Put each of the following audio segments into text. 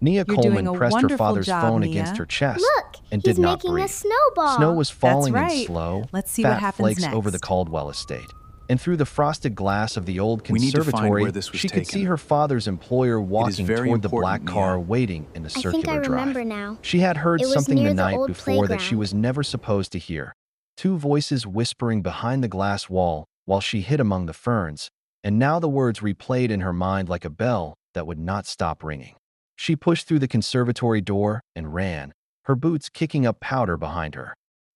Nia You're doing Coleman a pressed her wonderful father's job, phone against Nia. her chest Look, and he's did not making a breathe. snowball. Snow was That's falling in right. slow, Let's see what fat happens flakes over the next. Caldwell estate. And through the frosted glass of the old We need to find where conservatory, this was she could see taken. her father's employer walking very toward the important, black car Nia. waiting in the I think I circular remember drive. now. She had heard It was something near the the night old before that she playground. was never supposed to hear. Two voices whispering behind the glass wall while she hid among the ferns, and now the words replayed in her mind like a bell that would not stop ringing. She pushed through the conservatory door and ran, her boots kicking up powder behind her.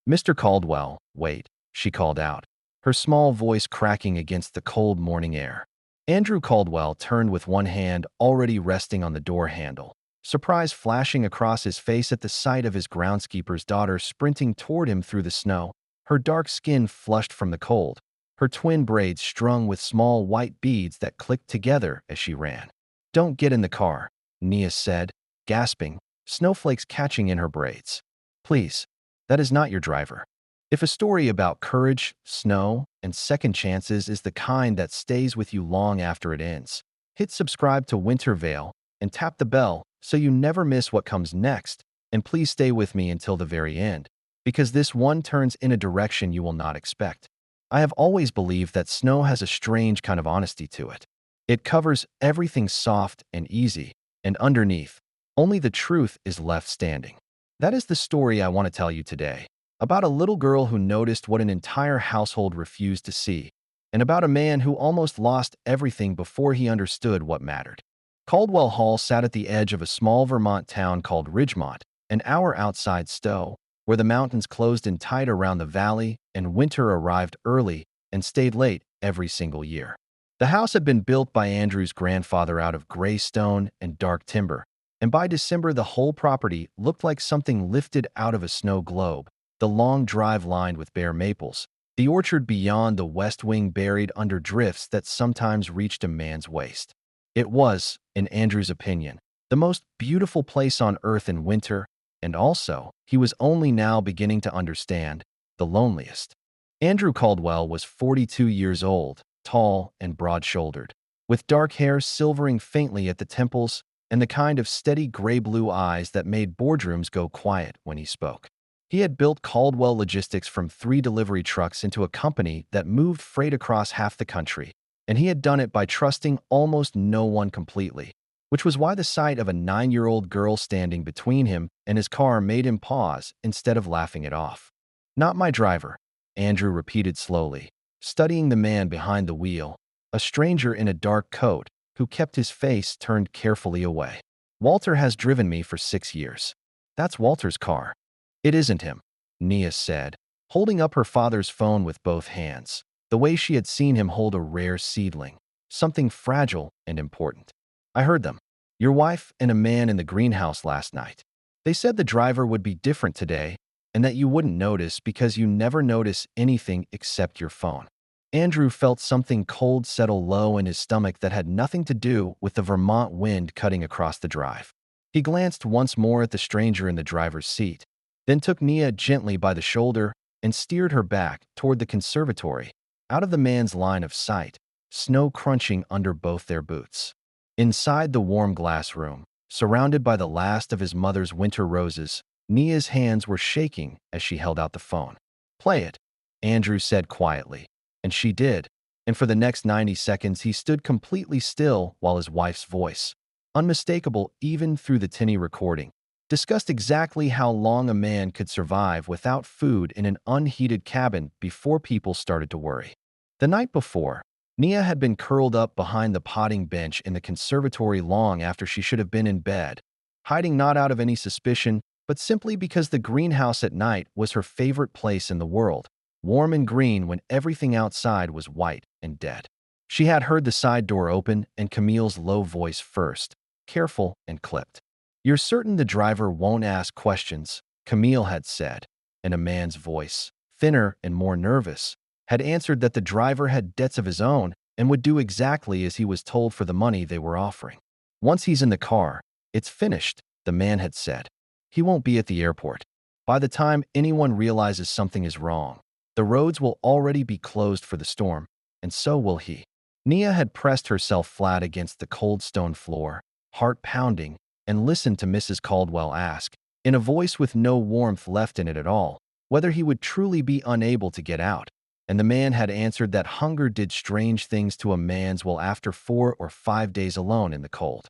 "Mr. Caldwell, wait," she called out, her small voice cracking against the cold morning air. Andrew Caldwell turned with one hand already resting on the door handle, surprise flashing across his face at the sight of his groundskeeper's daughter sprinting toward him through the snow, her dark skin flushed from the cold, her twin braids strung with small white beads that clicked together as she ran. "Don't get in the car," Nia said, gasping, snowflakes catching in her braids. "Please, that is not your driver." If a story about courage, snow, and second chances is the kind that stays with you long after it ends, hit subscribe to Winter Veil and tap the bell so you never miss what comes next, and please stay with me until the very end, because this one turns in a direction you will not expect. I have always believed that snow has a strange kind of honesty to it. It covers everything soft and easy, and underneath, only the truth is left standing. That is the story I want to tell you today, about a little girl who noticed what an entire household refused to see, and about a man who almost lost everything before he understood what mattered. Caldwell Hall sat at the edge of a small Vermont town called Ridgemont, an hour outside Stowe, where the mountains closed in tight around the valley and winter arrived early and stayed late every single year. The house had been built by Andrew's grandfather out of gray stone and dark timber, and by December the whole property looked like something lifted out of a snow globe, the long drive lined with bare maples, the orchard beyond the west wing buried under drifts that sometimes reached a man's waist. It was, in Andrew's opinion, the most beautiful place on earth in winter, and also, he was only now beginning to understand, the loneliest. Andrew Caldwell was 42 years old, tall and broad-shouldered, with dark hair silvering faintly at the temples and the kind of steady gray-blue eyes that made boardrooms go quiet when he spoke. He had built Caldwell Logistics from 3 delivery trucks into a company that moved freight across half the country, and he had done it by trusting almost no one completely, which was why the sight of a 9-year-old girl standing between him and his car made him pause instead of laughing it off. "Not my driver," Andrew repeated slowly, studying the man behind the wheel, a stranger in a dark coat who kept his face turned carefully away. "Walter has driven me for 6 years. That's Walter's car." "It isn't him," Nia said, holding up her father's phone with both hands, the way she had seen him hold a rare seedling, something fragile and important. "I heard them. Your wife and a man in the greenhouse last night. They said the driver would be different today and that you wouldn't notice because you never notice anything except your phone." Andrew felt something cold settle low in his stomach that had nothing to do with the Vermont wind cutting across the drive. He glanced once more at the stranger in the driver's seat, then took Nia gently by the shoulder and steered her back toward the conservatory, out of the man's line of sight, snow crunching under both their boots. Inside the warm glass room, surrounded by the last of his mother's winter roses, Nia's hands were shaking as she held out the phone. "Play it," Andrew said quietly, and she did, and for the next 90 seconds he stood completely still while his wife's voice, unmistakable even through the tinny recording, discussed exactly how long a man could survive without food in an unheated cabin before people started to worry. The night before, Nia had been curled up behind the potting bench in the conservatory long after she should have been in bed, hiding not out of any suspicion, but simply because the greenhouse at night was her favorite place in the world, warm and green when everything outside was white and dead. She had heard the side door open and Camille's low voice first, careful and clipped. "You're certain the driver won't ask questions," Camille had said, and a man's voice, thinner and more nervous, had answered that the driver had debts of his own and would do exactly as he was told for the money they were offering. "Once he's in the car, it's finished," the man had said. "He won't be at the airport. By the time anyone realizes something is wrong, the roads will already be closed for the storm, and so will he." Nia had pressed herself flat against the cold stone floor, heart pounding, and listened to Mrs. Caldwell ask, in a voice with no warmth left in it at all, whether he would truly be unable to get out. And the man had answered that hunger did strange things to a man's will after 4 or 5 days alone in the cold.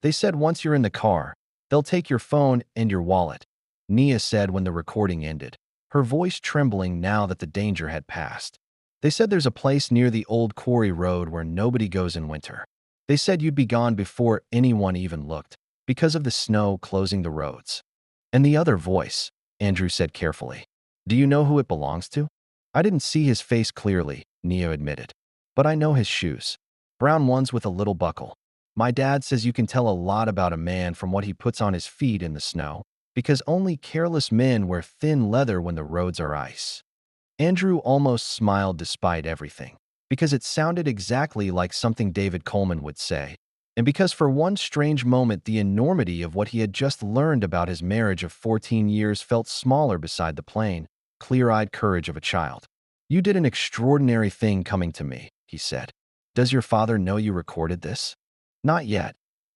They said once you're in the car, they'll take your phone and your wallet, Nia said when the recording ended, her voice trembling now that the danger had passed. They said there's a place near the old quarry road where nobody goes in winter. They said you'd be gone before anyone even looked, because of the snow closing the roads. And the other voice, Andrew said carefully. Do you know who it belongs to? I didn't see his face clearly, Nia admitted. But I know his shoes. Brown ones with a little buckle. My dad says you can tell a lot about a man from what he puts on his feet in the snow, because only careless men wear thin leather when the roads are ice. Andrew almost smiled despite everything, because it sounded exactly like something David Coleman would say, and because for one strange moment the enormity of what he had just learned about his marriage of 14 years felt smaller beside the plain, clear-eyed courage of a child. You did an extraordinary thing coming to me, he said. Does your father know you recorded this? Not yet,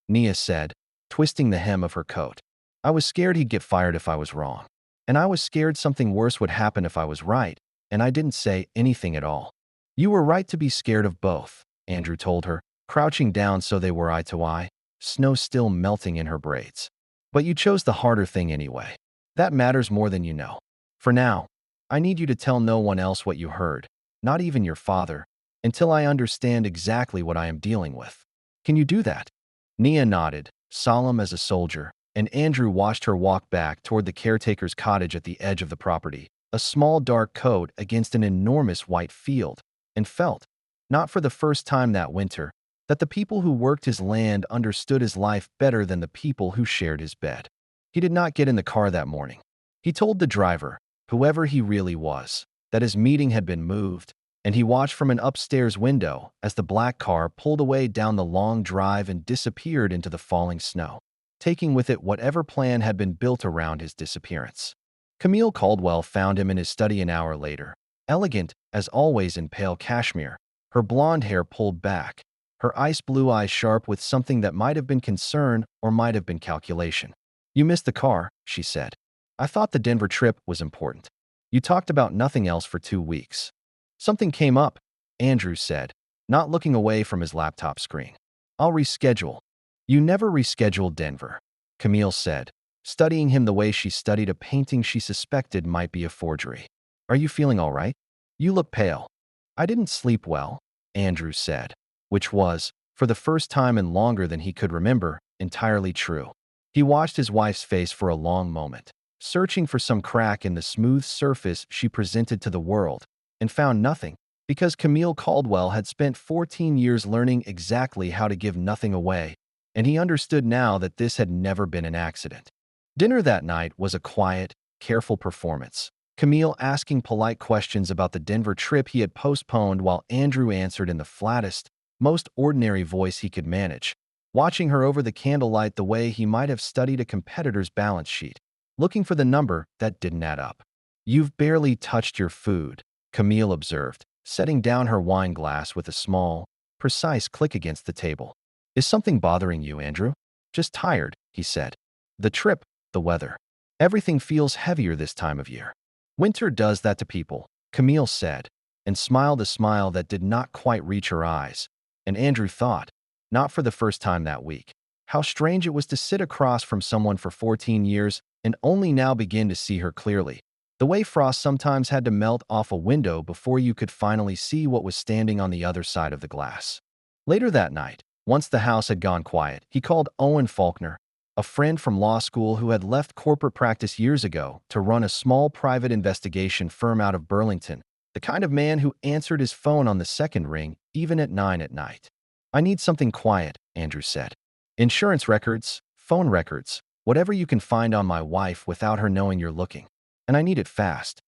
Nia said, twisting the hem of her coat. I was scared he'd get fired if I was wrong. And I was scared something worse would happen if I was right, and I didn't say anything at all. You were right to be scared of both, Andrew told her, crouching down so they were eye to eye, snow still melting in her braids. But you chose the harder thing anyway. That matters more than you know. For now, I need you to tell no one else what you heard, not even your father, until I understand exactly what I am dealing with. Can you do that? Nia nodded, solemn as a soldier, and Andrew watched her walk back toward the caretaker's cottage at the edge of the property, a small dark coat against an enormous white field, and felt, not for the first time that winter, that the people who worked his land understood his life better than the people who shared his bed. He did not get in the car that morning. He told the driver, whoever he really was, that his meeting had been moved, and he watched from an upstairs window as the black car pulled away down the long drive and disappeared into the falling snow, taking with it whatever plan had been built around his disappearance. Camille Caldwell found him in his study an hour later, elegant, as always in pale cashmere, her blonde hair pulled back, her ice blue eyes sharp with something that might have been concern or might have been calculation. You missed the car, she said. I thought the Denver trip was important. You talked about nothing else for 2 weeks. Something came up, Andrew said, not looking away from his laptop screen. I'll reschedule. You never rescheduled Denver, Camille said, studying him the way she studied a painting she suspected might be a forgery. Are you feeling all right? You look pale. I didn't sleep well, Andrew said, which was, for the first time and longer than he could remember, entirely true. He watched his wife's face for a long moment, searching for some crack in the smooth surface she presented to the world, and found nothing, because Camille Caldwell had spent 14 years learning exactly how to give nothing away, and he understood now that this had never been an accident. Dinner that night was a quiet, careful performance, Camille asking polite questions about the Denver trip he had postponed while Andrew answered in the flattest, most ordinary voice he could manage, watching her over the candlelight the way he might have studied a competitor's balance sheet, looking for the number that didn't add up. You've barely touched your food, Camille observed, setting down her wine glass with a small, precise click against the table. Is something bothering you, Andrew? Just tired, he said. The trip, the weather. Everything feels heavier this time of year. Winter does that to people, Camille said, and smiled a smile that did not quite reach her eyes. And Andrew thought, not for the first time that week, how strange it was to sit across from someone for 14 years and only now begin to see her clearly. The way frost sometimes had to melt off a window before you could finally see what was standing on the other side of the glass. Later that night, once the house had gone quiet, he called Owen Faulkner, a friend from law school who had left corporate practice years ago to run a small private investigation firm out of Burlington, the kind of man who answered his phone on the second ring, even at 9 at night. I need something quiet, Andrew said. Insurance records, phone records, whatever you can find on my wife without her knowing you're looking. And I need it fast.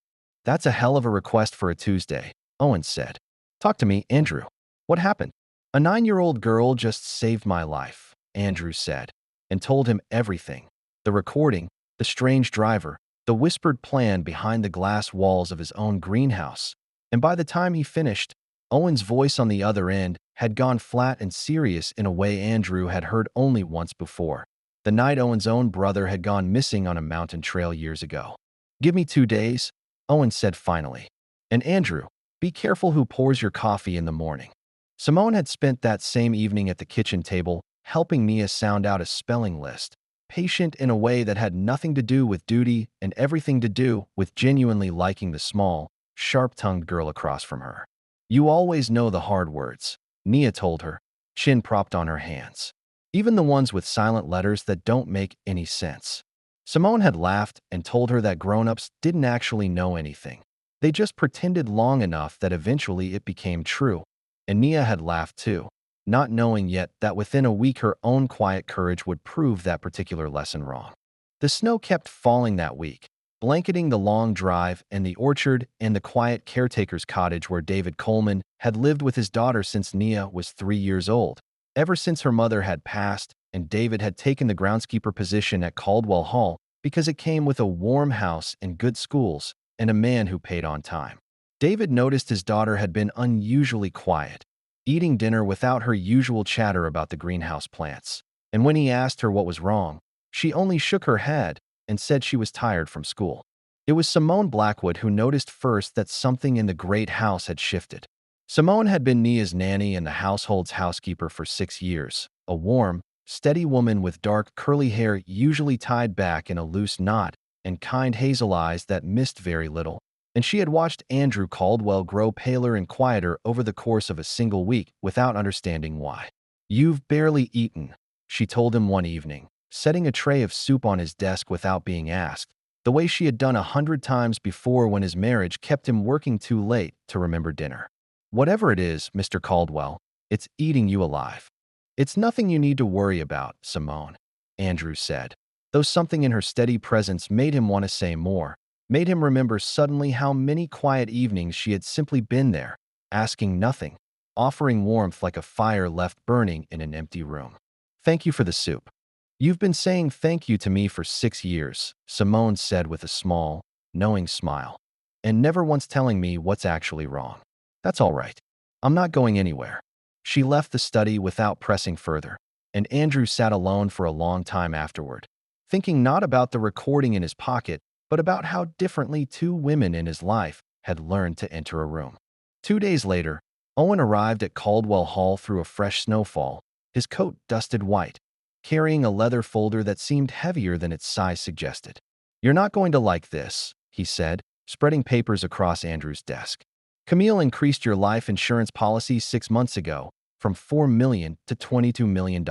That's a hell of a request for a Tuesday, Owen said. Talk to me, Andrew. What happened? A 9-year-old girl just saved my life, Andrew said, and told him everything. The recording, the strange driver, the whispered plan behind the glass walls of his own greenhouse. And by the time he finished, Owen's voice on the other end had gone flat and serious in a way Andrew had heard only once before. the night Owen's own brother had gone missing on a mountain trail years ago. "Give me 2 days," Owen said finally. "And Andrew, be careful who pours your coffee in the morning." Simone had spent that same evening at the kitchen table, helping Mia sound out a spelling list, patient in a way that had nothing to do with duty and everything to do with genuinely liking the small, sharp-tongued girl across from her. "You always know the hard words," Mia told her, chin propped on her hands. "Even the ones with silent letters that don't make any sense." Simone had laughed and told her that grown-ups didn't actually know anything. They just pretended long enough that eventually it became true. And Mia had laughed too, not knowing yet that within a week her own quiet courage would prove that particular lesson wrong. The snow kept falling that week, blanketing the long drive and the orchard and the quiet caretaker's cottage where David Coleman had lived with his daughter since Nia was 3 years old. Ever since her mother had passed and David had taken the groundskeeper position at Caldwell Hall because it came with a warm house and good schools and a man who paid on time. David noticed his daughter had been unusually quiet, eating dinner without her usual chatter about the greenhouse plants. And when he asked her what was wrong, she only shook her head and said she was tired from school. It was Simone Blackwood who noticed first that something in the great house had shifted. Simone had been Nia's nanny and the household's housekeeper for 6 years, a warm, steady woman with dark, curly hair usually tied back in a loose knot and kind hazel eyes that missed very little. And she had watched Andrew Caldwell grow paler and quieter over the course of a single week without understanding why. "You've barely eaten," she told him one evening, setting a tray of soup on his desk without being asked, the way she had done 100 times before when his marriage kept him working too late to remember dinner. "Whatever it is, Mr. Caldwell, it's eating you alive." "It's nothing you need to worry about, Simone," Andrew said, though something in her steady presence made him want to say more, made him remember suddenly how many quiet evenings she had simply been there, asking nothing, offering warmth like a fire left burning in an empty room. "Thank you for the soup." "You've been saying thank you to me for 6 years, Simone said with a small, knowing smile, "and never once telling me what's actually wrong. That's all right. I'm not going anywhere." She left the study without pressing further, and Andrew sat alone for a long time afterward, thinking not about the recording in his pocket, but about how differently two women in his life had learned to enter a room. 2 days later, Owen arrived at Caldwell Hall through a fresh snowfall, his coat dusted white, carrying a leather folder that seemed heavier than its size suggested. "You're not going to like this," he said, spreading papers across Andrew's desk. "Camille increased your life insurance policy 6 months ago from $4 million to $22 million.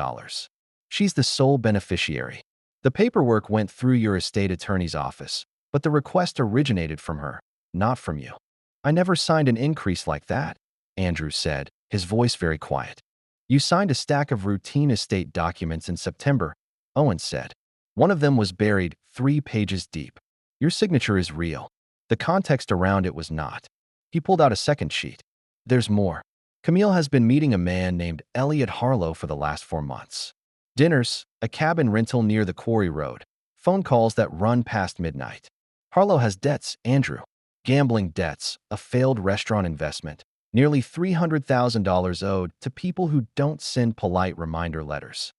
She's the sole beneficiary. The paperwork went through your estate attorney's office, but the request originated from her, not from you." "I never signed an increase like that," Andrew said, his voice very quiet. "You signed a stack of routine estate documents in September," Owen said. "One of them was buried 3 pages deep. Your signature is real. The context around it was not." He pulled out a second sheet. "There's more. Camille has been meeting a man named Elliot Harlow for the last 4 months. Dinners, a cabin rental near the quarry road, phone calls that run past midnight. Harlow has debts, Andrew. Gambling debts, a failed restaurant investment, nearly $300,000 owed to people who don't send polite reminder letters."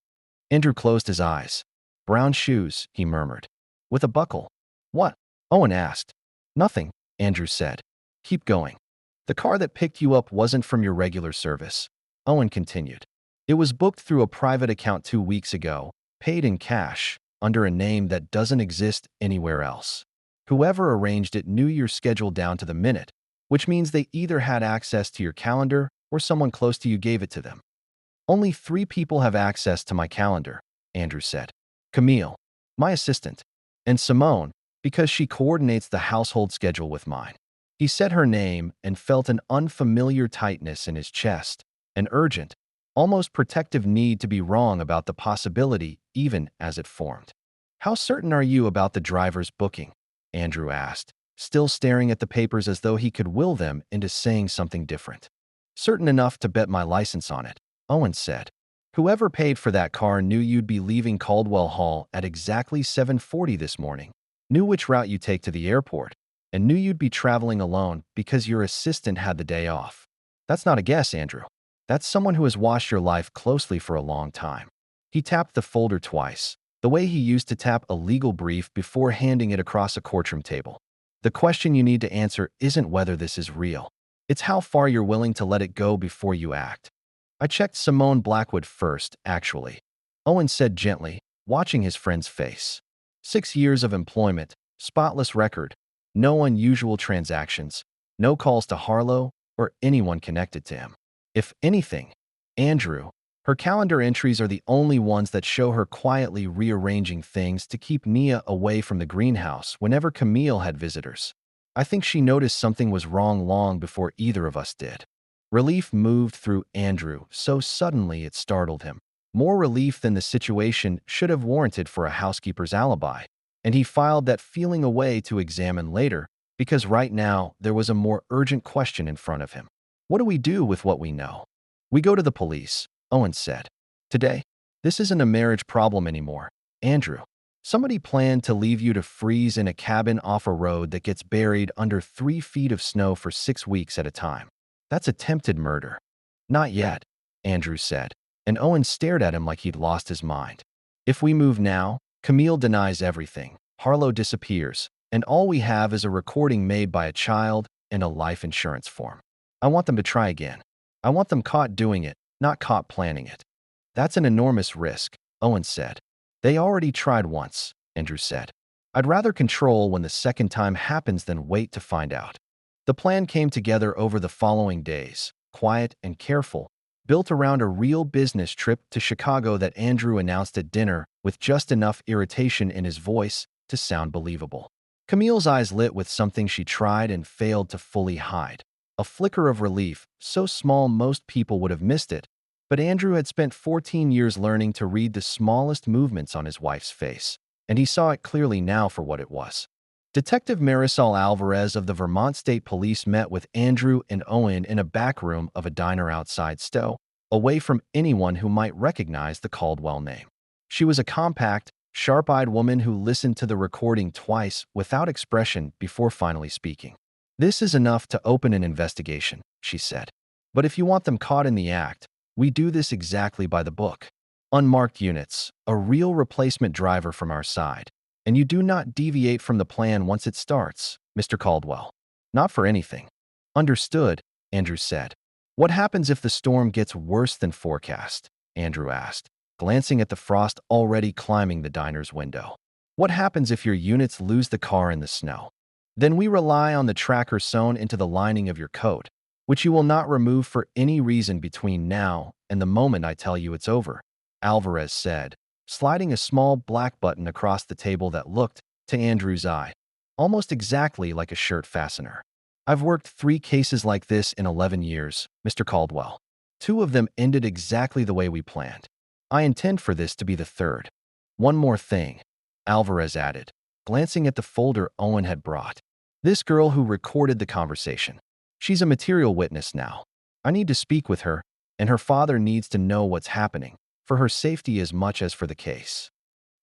Andrew closed his eyes. "Brown shoes," he murmured. "With a buckle." "What?" Owen asked. "Nothing," Andrew said. "Keep going." "The car that picked you up wasn't from your regular service," Owen continued. "It was booked through a private account 2 weeks ago, paid in cash, under a name that doesn't exist anywhere else. Whoever arranged it knew your schedule down to the minute, which means they either had access to your calendar or someone close to you gave it to them." "Only 3 people have access to my calendar," Andrew said. "Camille, my assistant, and Simone, because she coordinates the household schedule with mine." He said her name and felt an unfamiliar tightness in his chest, an urgent, almost protective need to be wrong about the possibility even as it formed. "How certain are you about the driver's booking?" Andrew asked, still staring at the papers as though he could will them into saying something different. "Certain enough to bet my license on it," Owen said. "Whoever paid for that car knew you'd be leaving Caldwell Hall at exactly 7:40 this morning, knew which route you take to the airport, and knew you'd be traveling alone because your assistant had the day off. That's not a guess, Andrew. That's someone who has watched your life closely for a long time." He tapped the folder twice, the way he used to tap a legal brief before handing it across a courtroom table. The question you need to answer isn't whether this is real. It's how far you're willing to let it go before you act. I checked Simone Blackwood first, actually, Owen said gently, watching his friend's face. 6 years of employment, spotless record, no unusual transactions, no calls to Harlow or anyone connected to him. If anything, Andrew, her calendar entries are the only ones that show her quietly rearranging things to keep Nia away from the greenhouse whenever Camille had visitors. I think she noticed something was wrong long before either of us did. Relief moved through Andrew so suddenly it startled him. More relief than the situation should have warranted for a housekeeper's alibi, and he filed that feeling away to examine later because right now there was a more urgent question in front of him. What do we do with what we know? We go to the police, Owen said. Today, this isn't a marriage problem anymore, Andrew. Somebody planned to leave you to freeze in a cabin off a road that gets buried under 3 feet of snow for 6 weeks at a time. That's attempted murder. Not yet, Andrew said, and Owen stared at him like he'd lost his mind. If we move now, Camille denies everything, Harlow disappears, and all we have is a recording made by a child and a life insurance form. I want them to try again. I want them caught doing it, not caught planning it. That's an enormous risk, Owen said. They already tried once, Andrew said. I'd rather control when the second time happens than wait to find out. The plan came together over the following days, quiet and careful, built around a real business trip to Chicago that Andrew announced at dinner with just enough irritation in his voice to sound believable. Camille's eyes lit with something she tried and failed to fully hide. A flicker of relief, so small most people would have missed it, but Andrew had spent 14 years learning to read the smallest movements on his wife's face, and he saw it clearly now for what it was. Detective Marisol Alvarez of the Vermont State Police met with Andrew and Owen in a back room of a diner outside Stowe, away from anyone who might recognize the Caldwell name. She was a compact, sharp-eyed woman who listened to the recording twice without expression before finally speaking. This is enough to open an investigation, she said. But if you want them caught in the act, we do this exactly by the book. Unmarked units, a real replacement driver from our side. And you do not deviate from the plan once it starts, Mr. Caldwell. Not for anything. Understood, Andrew said. What happens if the storm gets worse than forecast? Andrew asked, glancing at the frost already climbing the diner's window. What happens if your units lose the car in the snow? Then we rely on the tracker sewn into the lining of your coat, which you will not remove for any reason between now and the moment I tell you it's over, Alvarez said, sliding a small black button across the table that looked, to Andrew's eye, almost exactly like a shirt fastener. I've worked 3 cases like this in 11 years, Mr. Caldwell. 2 of them ended exactly the way we planned. I intend for this to be the 3rd. One more thing, Alvarez added, glancing at the folder Owen had brought. This girl who recorded the conversation. She's a material witness now. I need to speak with her, and her father needs to know what's happening, for her safety as much as for the case.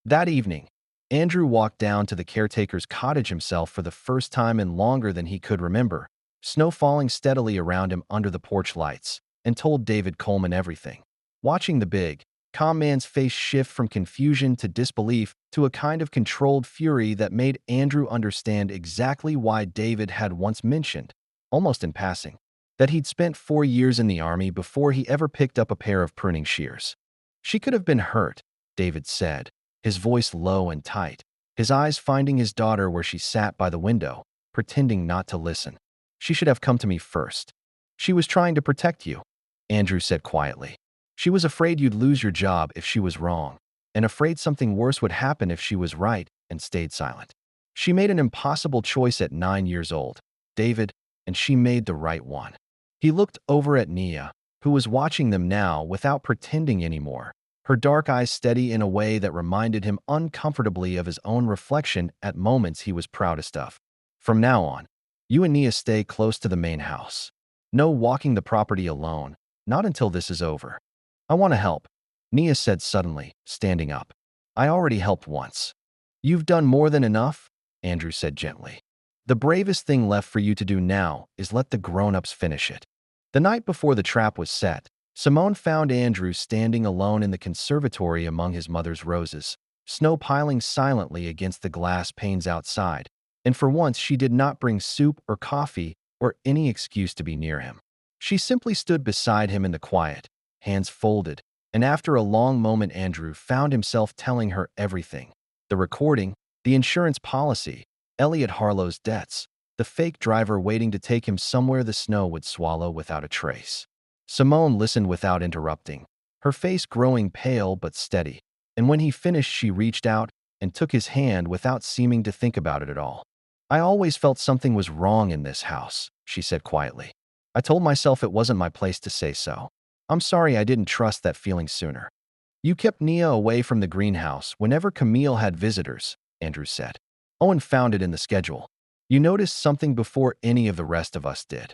That evening, Andrew walked down to the caretaker's cottage himself for the first time in longer than he could remember, snow falling steadily around him under the porch lights, and told David Coleman everything. Watching the big, calm man's face shift from confusion to disbelief to a kind of controlled fury that made Andrew understand exactly why David had once mentioned, almost in passing, that he'd spent 4 years in the army before he ever picked up a pair of pruning shears. She could have been hurt, David said, his voice low and tight, his eyes finding his daughter where she sat by the window, pretending not to listen. She should have come to me first. She was trying to protect you, Andrew said quietly. She was afraid you'd lose your job if she was wrong, and afraid something worse would happen if she was right, and stayed silent. She made an impossible choice at 9 years old, David, and she made the right one. He looked over at Nia, who was watching them now without pretending anymore, her dark eyes steady in a way that reminded him uncomfortably of his own reflection at moments he was proudest of. From now on, you and Nia stay close to the main house. No walking the property alone, not until this is over. I want to help, Nia said suddenly, standing up. I already helped once. You've done more than enough, Andrew said gently. The bravest thing left for you to do now is let the grown-ups finish it. The night before the trap was set, Simone found Andrew standing alone in the conservatory among his mother's roses. snow piling silently against the glass panes outside, and for once she did not bring soup or coffee or any excuse to be near him. She simply stood beside him in the quiet, hands folded, and after a long moment Andrew found himself telling her everything. The recording, the insurance policy, Elliot Harlow's debts, the fake driver waiting to take him somewhere the snow would swallow without a trace. Simone listened without interrupting, her face growing pale but steady, and when he finished she reached out and took his hand without seeming to think about it at all. "I always felt something was wrong in this house," she said quietly. "I told myself it wasn't my place to say so. I'm sorry I didn't trust that feeling sooner." "You kept Nia away from the greenhouse whenever Camille had visitors," Andrew said. "Owen found it in the schedule. You noticed something before any of the rest of us did."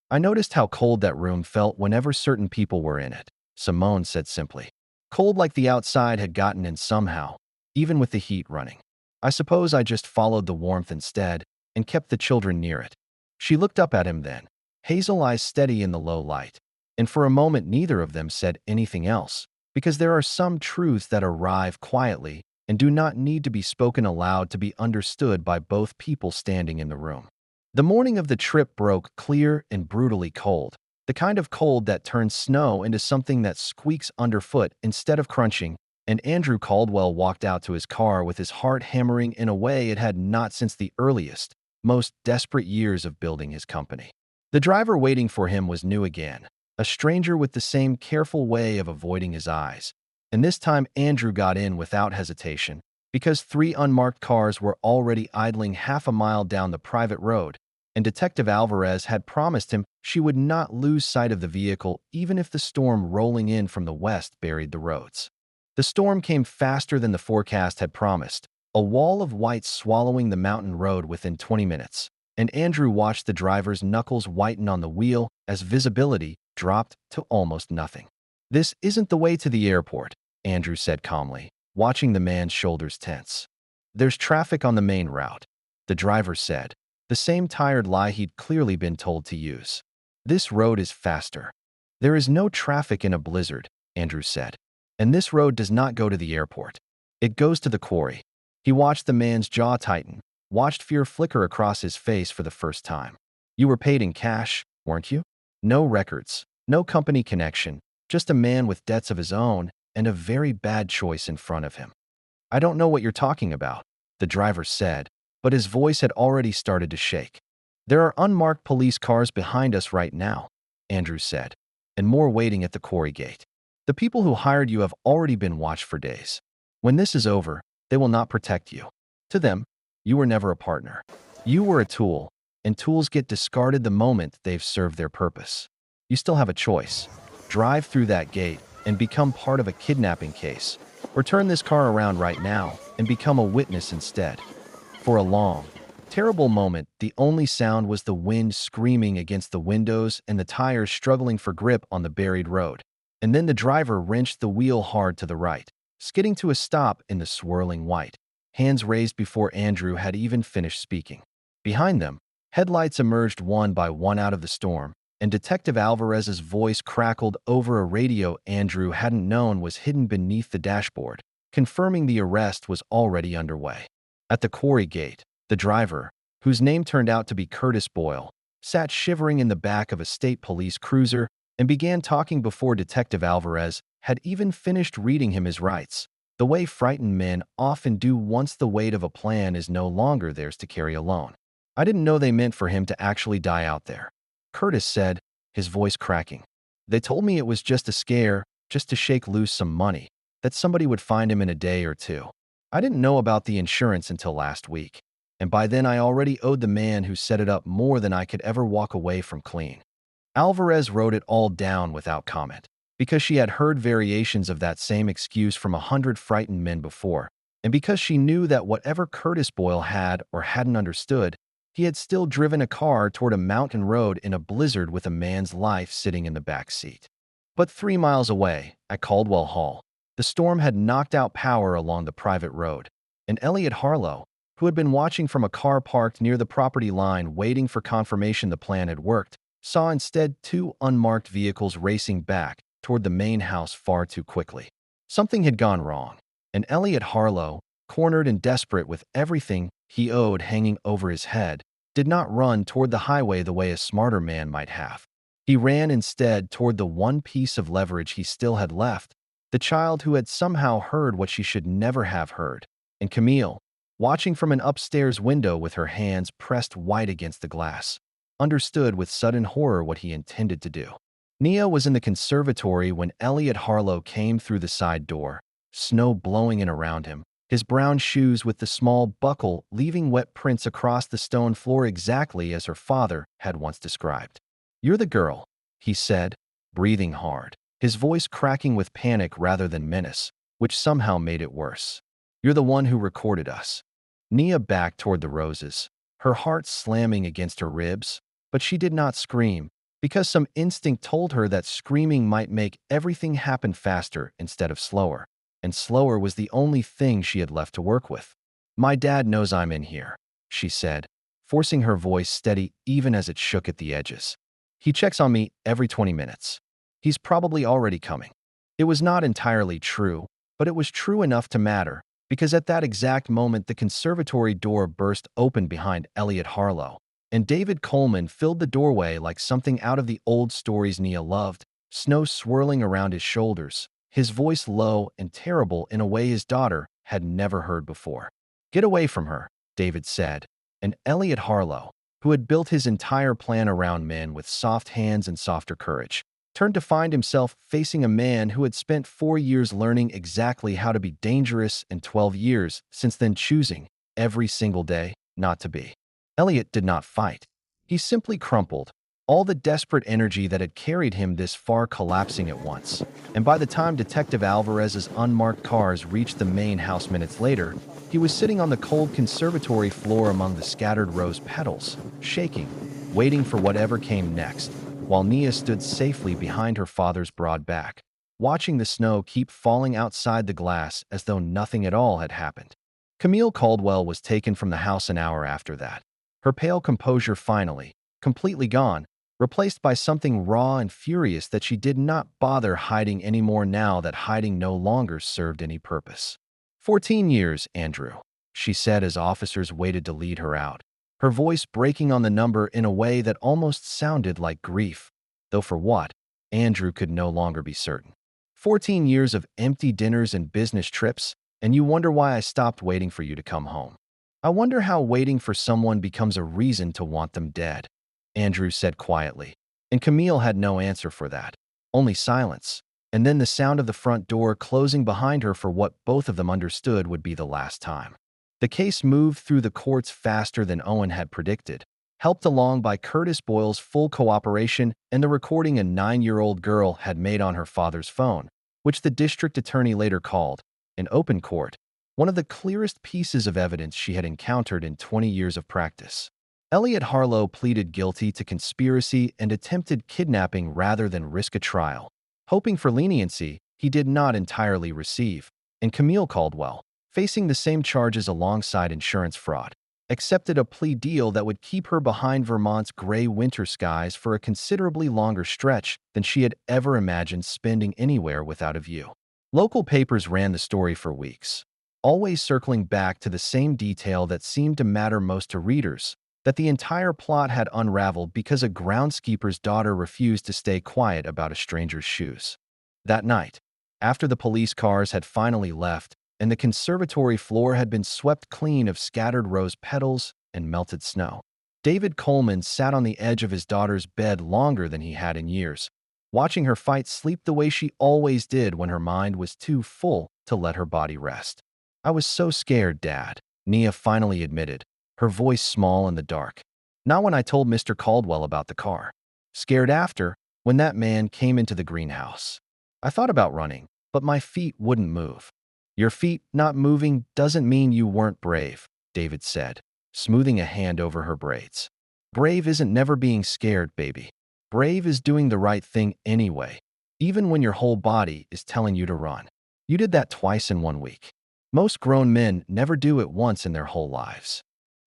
"I noticed how cold that room felt whenever certain people were in it," Simone said simply. "Cold like the outside had gotten in somehow, even with the heat running. I suppose I just followed the warmth instead and kept the children near it." She looked up at him then, hazel eyes steady in the low light, and for a moment neither of them said anything else, because there are some truths that arrive quietly and do not need to be spoken aloud to be understood by both people standing in the room. The morning of the trip broke clear and brutally cold, the kind of cold that turns snow into something that squeaks underfoot instead of crunching, and Andrew Caldwell walked out to his car with his heart hammering in a way it had not since the earliest, most desperate years of building his company. The driver waiting for him was new again, a stranger with the same careful way of avoiding his eyes, and this time Andrew got in without hesitation, because 3 unmarked cars were already idling half a mile down the private road, and Detective Alvarez had promised him she would not lose sight of the vehicle even if the storm rolling in from the west buried the roads. The storm came faster than the forecast had promised, a wall of white swallowing the mountain road within 20 minutes, and Andrew watched the driver's knuckles whiten on the wheel as visibility dropped to almost nothing. "This isn't the way to the airport," Andrew said calmly, watching the man's shoulders tense. "There's traffic on the main route," the driver said, the same tired lie he'd clearly been told to use. "This road is faster." "There is no traffic in a blizzard," Andrew said, "and this road does not go to the airport. It goes to the quarry." He watched the man's jaw tighten, watched fear flicker across his face for the first time. "You were paid in cash, weren't you? No records, no company connection, just a man with debts of his own and a very bad choice in front of him." "I don't know what you're talking about," the driver said, but his voice had already started to shake. "There are unmarked police cars behind us right now," Andrew said, "and more waiting at the quarry gate. The people who hired you have already been watched for days. When this is over, they will not protect you. To them, you were never a partner. You were a tool, and tools get discarded the moment they've served their purpose. You still have a choice. Drive through that gate and become part of a kidnapping case, or turn this car around right now and become a witness instead." For a long, terrible moment, the only sound was the wind screaming against the windows and the tires struggling for grip on the buried road. And then the driver wrenched the wheel hard to the right, skidding to a stop in the swirling white, hands raised before Andrew had even finished speaking. Behind them, headlights emerged one by one out of the storm, and Detective Alvarez's voice crackled over a radio Andrew hadn't known was hidden beneath the dashboard, confirming the arrest was already underway. At the quarry gate, the driver, whose name turned out to be Curtis Boyle, sat shivering in the back of a state police cruiser and began talking before Detective Alvarez had even finished reading him his rights, the way frightened men often do once the weight of a plan is no longer theirs to carry alone. "I didn't know they meant for him to actually die out there," Curtis said, his voice cracking. "They told me it was just a scare, just to shake loose some money, that somebody would find him in a day or two. I didn't know about the insurance until last week, and by then I already owed the man who set it up more than I could ever walk away from clean." Alvarez wrote it all down without comment, because she had heard variations of that same excuse from 100 frightened men before, and because she knew that whatever Curtis Boyle had or hadn't understood, he had still driven a car toward a mountain road in a blizzard with a man's life sitting in the back seat. But 3 miles away, at Caldwell Hall, the storm had knocked out power along the private road, and Elliot Harlow, who had been watching from a car parked near the property line waiting for confirmation the plan had worked, saw instead 2 unmarked vehicles racing back toward the main house far too quickly. Something had gone wrong. And Elliot Harlow, cornered and desperate with everything he owed hanging over his head, did not run toward the highway the way a smarter man might have. He ran instead toward the one piece of leverage he still had left, the child who had somehow heard what she should never have heard. And Camille, watching from an upstairs window with her hands pressed white against the glass, understood with sudden horror what he intended to do. Nia was in the conservatory when Elliot Harlow came through the side door, snow blowing in around him, his brown shoes with the small buckle leaving wet prints across the stone floor exactly as her father had once described. "You're the girl," he said, breathing hard, his voice cracking with panic rather than menace, which somehow made it worse. "You're the one who recorded us." Nia backed toward the roses, her heart slamming against her ribs, but she did not scream, because some instinct told her that screaming might make everything happen faster instead of slower, and slower was the only thing she had left to work with. "My dad knows I'm in here," she said, forcing her voice steady even as it shook at the edges. "He checks on me every 20 minutes. He's probably already coming." It was not entirely true, but it was true enough to matter, because at that exact moment the conservatory door burst open behind Elliot Harlow, and David Coleman filled the doorway like something out of the old stories Nia loved, snow swirling around his shoulders, his voice low and terrible in a way his daughter had never heard before. "Get away from her," David said, and Elliot Harlow, who had built his entire plan around men with soft hands and softer courage, turned to find himself facing a man who had spent 4 years learning exactly how to be dangerous and 12 years since then choosing, every single day, not to be. Elliot did not fight. He simply crumpled, all the desperate energy that had carried him this far collapsing at once. And by the time Detective Alvarez's unmarked cars reached the main house minutes later, he was sitting on the cold conservatory floor among the scattered rose petals, shaking, waiting for whatever came next, while Nia stood safely behind her father's broad back, watching the snow keep falling outside the glass as though nothing at all had happened. Camille Caldwell was taken from the house an hour after that, her pale composure finally, completely gone, replaced by something raw and furious that she did not bother hiding anymore now that hiding no longer served any purpose. 14 years, Andrew," she said as officers waited to lead her out, her voice breaking on the number in a way that almost sounded like grief, though for what, Andrew could no longer be certain. 14 years of empty dinners and business trips, and you wonder why I stopped waiting for you to come home. I wonder how waiting for someone becomes a reason to want them dead," Andrew said quietly, and Camille had no answer for that, only silence, and then the sound of the front door closing behind her for what both of them understood would be the last time. The case moved through the courts faster than Owen had predicted, helped along by Curtis Boyle's full cooperation and the recording a 9-year-old girl had made on her father's phone, which the district attorney later called, in open court, one of the clearest pieces of evidence she had encountered in 20 years of practice. Elliot Harlow pleaded guilty to conspiracy and attempted kidnapping rather than risk a trial. Hoping for leniency, he did not entirely receive, and Camille Caldwell, facing the same charges alongside insurance fraud, accepted a plea deal that would keep her behind Vermont's gray winter skies for a considerably longer stretch than she had ever imagined spending anywhere without a view. Local papers ran the story for weeks, always circling back to the same detail that seemed to matter most to readers, that the entire plot had unraveled because a groundskeeper's daughter refused to stay quiet about a stranger's shoes. That night, after the police cars had finally left and the conservatory floor had been swept clean of scattered rose petals and melted snow, David Coleman sat on the edge of his daughter's bed longer than he had in years, watching her fight sleep the way she always did when her mind was too full to let her body rest. "I was so scared, Dad," Nia finally admitted, her voice small in the dark. "Not when I told Mr. Caldwell about the car. Scared after, when that man came into the greenhouse. I thought about running, but my feet wouldn't move." "Your feet not moving doesn't mean you weren't brave," David said, smoothing a hand over her braids. "Brave isn't never being scared, baby. Brave is doing the right thing anyway, even when your whole body is telling you to run. You did that twice in 1 week. Most grown men never do it once in their whole lives."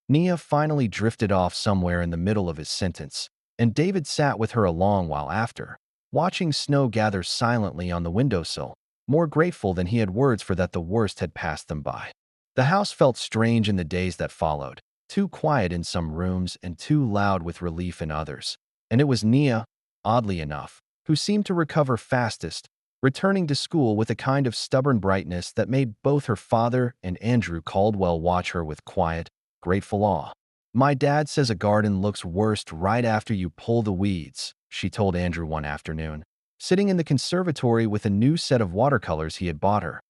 Nia finally drifted off somewhere in the middle of his sentence, and David sat with her a long while after, watching snow gather silently on the windowsill, more grateful than he had words for that the worst had passed them by. The house felt strange in the days that followed, too quiet in some rooms and too loud with relief in others. And it was Nia, oddly enough, who seemed to recover fastest, returning to school with a kind of stubborn brightness that made both her father and Andrew Caldwell watch her with quiet, grateful awe. "My dad says a garden looks worst right after you pull the weeds," she told Andrew one afternoon, sitting in the conservatory with a new set of watercolors he had bought her,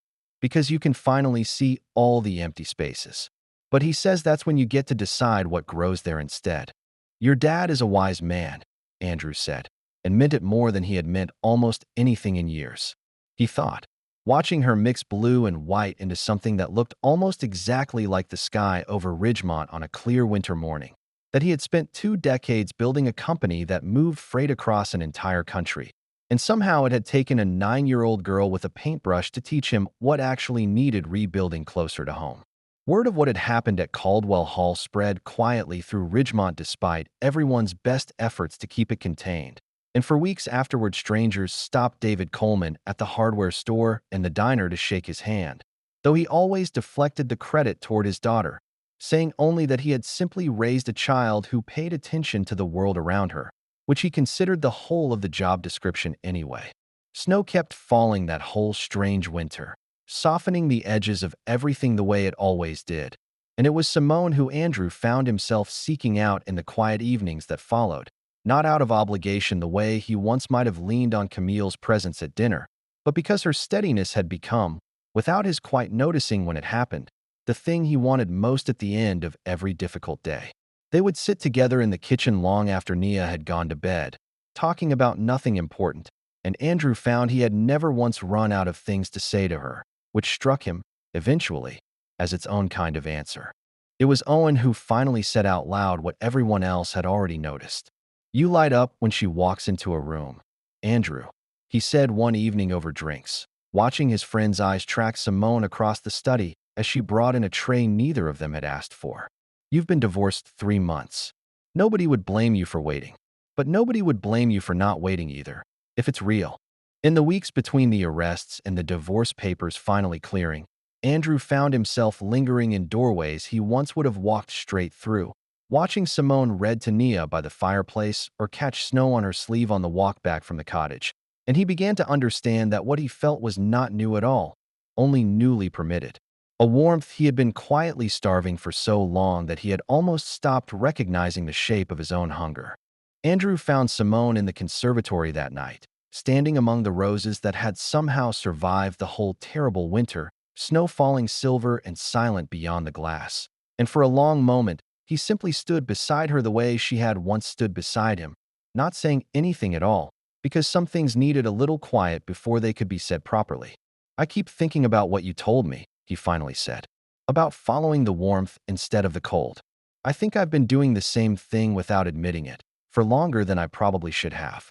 "because you can finally see all the empty spaces. But he says that's when you get to decide what grows there instead." "Your dad is a wise man," Andrew said, and meant it more than he had meant almost anything in years. He thought, watching her mix blue and white into something that looked almost exactly like the sky over Ridgemont on a clear winter morning, that he had spent 2 decades building a company that moved freight across an entire country, and somehow it had taken a 9-year-old girl with a paintbrush to teach him what actually needed rebuilding closer to home. Word of what had happened at Caldwell Hall spread quietly through Ridgemont despite everyone's best efforts to keep it contained, and for weeks afterward strangers stopped David Coleman at the hardware store and the diner to shake his hand, though he always deflected the credit toward his daughter, saying only that he had simply raised a child who paid attention to the world around her, which he considered the whole of the job description anyway. Snow kept falling that whole strange winter, softening the edges of everything the way it always did, and it was Simone who Andrew found himself seeking out in the quiet evenings that followed, not out of obligation the way he once might have leaned on Camille's presence at dinner, but because her steadiness had become, without his quite noticing when it happened, the thing he wanted most at the end of every difficult day. They would sit together in the kitchen long after Nia had gone to bed, talking about nothing important, and Andrew found he had never once run out of things to say to her, which struck him, eventually, as its own kind of answer. It was Owen who finally said out loud what everyone else had already noticed. "You light up when she walks into a room, Andrew," he said one evening over drinks, watching his friend's eyes track Simone across the study as she brought in a tray neither of them had asked for. "You've been divorced 3 months. Nobody would blame you for waiting. But nobody would blame you for not waiting either, if it's real." In the weeks between the arrests and the divorce papers finally clearing, Andrew found himself lingering in doorways he once would have walked straight through, watching Simone read to Nia by the fireplace or catch snow on her sleeve on the walk back from the cottage, and he began to understand that what he felt was not new at all, only newly permitted. A warmth he had been quietly starving for so long that he had almost stopped recognizing the shape of his own hunger. Andrew found Simone in the conservatory that night, standing among the roses that had somehow survived the whole terrible winter, snow falling silver and silent beyond the glass. And for a long moment, he simply stood beside her the way she had once stood beside him, not saying anything at all, because some things needed a little quiet before they could be said properly. "I keep thinking about what you told me," he finally said, "about following the warmth instead of the cold. I think I've been doing the same thing without admitting it, for longer than I probably should have."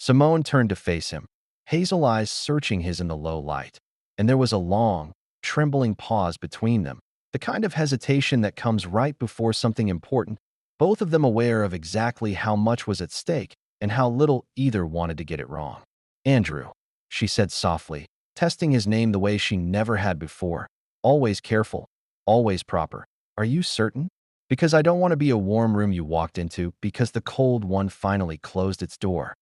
Simone turned to face him, hazel eyes searching his in the low light, and there was a long, trembling pause between them, the kind of hesitation that comes right before something important, both of them aware of exactly how much was at stake and how little either wanted to get it wrong. "Andrew," she said softly, testing his name the way she never had before, always careful, always proper. "Are you certain? Because I don't want to be a warm room you walked into because the cold one finally closed its door."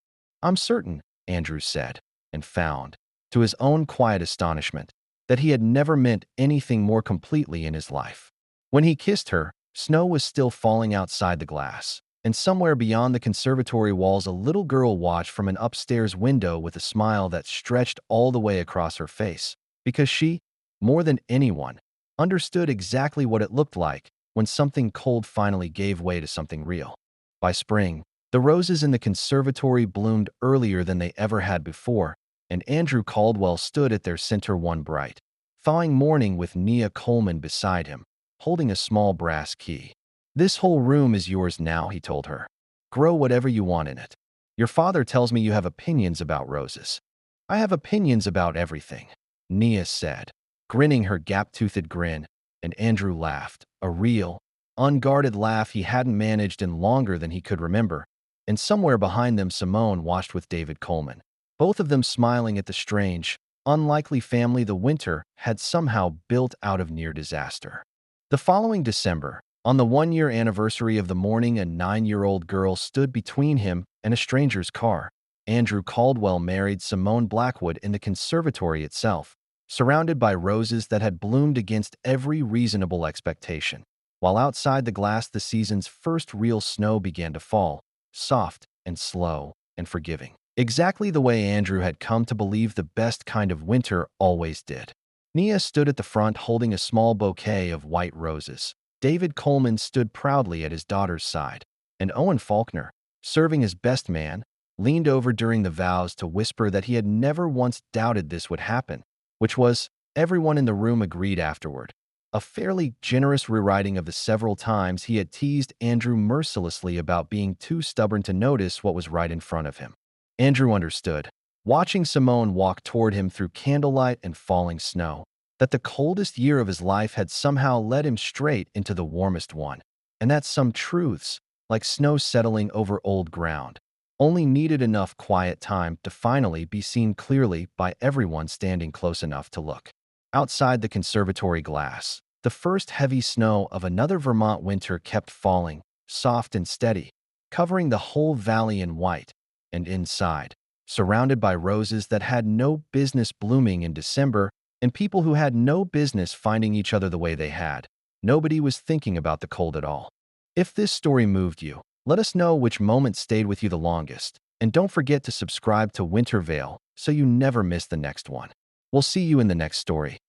"I'm certain," Andrew said, and found, to his own quiet astonishment, that he had never meant anything more completely in his life. When he kissed her, snow was still falling outside the glass, and somewhere beyond the conservatory walls a little girl watched from an upstairs window with a smile that stretched all the way across her face, because she, more than anyone, understood exactly what it looked like when something cold finally gave way to something real. By spring, the roses in the conservatory bloomed earlier than they ever had before, and Andrew Caldwell stood at their center one bright, thawing morning with Nia Coleman beside him, holding a small brass key. "This whole room is yours now," he told her. "Grow whatever you want in it. Your father tells me you have opinions about roses." "I have opinions about everything," Nia said, grinning her gap-toothed grin, and Andrew laughed, a real, unguarded laugh he hadn't managed in longer than he could remember, and somewhere behind them Simone watched with David Coleman, both of them smiling at the strange, unlikely family the winter had somehow built out of near disaster. The following December, on the one-year anniversary of the morning, a 9-year-old girl stood between him and a stranger's car. Andrew Caldwell married Simone Blackwood in the conservatory itself, surrounded by roses that had bloomed against every reasonable expectation. While outside the glass, the season's first real snow began to fall, soft and slow and forgiving. Exactly the way Andrew had come to believe the best kind of winter always did. Nia stood at the front holding a small bouquet of white roses. David Coleman stood proudly at his daughter's side, and Owen Faulkner, serving as best man, leaned over during the vows to whisper that he had never once doubted this would happen, which was, everyone in the room agreed afterward, a fairly generous rewriting of the several times he had teased Andrew mercilessly about being too stubborn to notice what was right in front of him. Andrew understood, watching Simone walk toward him through candlelight and falling snow, that the coldest year of his life had somehow led him straight into the warmest one, and that some truths, like snow settling over old ground, only needed enough quiet time to finally be seen clearly by everyone standing close enough to look. Outside the conservatory glass, the first heavy snow of another Vermont winter kept falling, soft and steady, covering the whole valley in white, and inside, surrounded by roses that had no business blooming in December and people who had no business finding each other the way they had, nobody was thinking about the cold at all. If this story moved you, let us know which moment stayed with you the longest, and don't forget to subscribe to Winter Veil so you never miss the next one. We'll see you in the next story.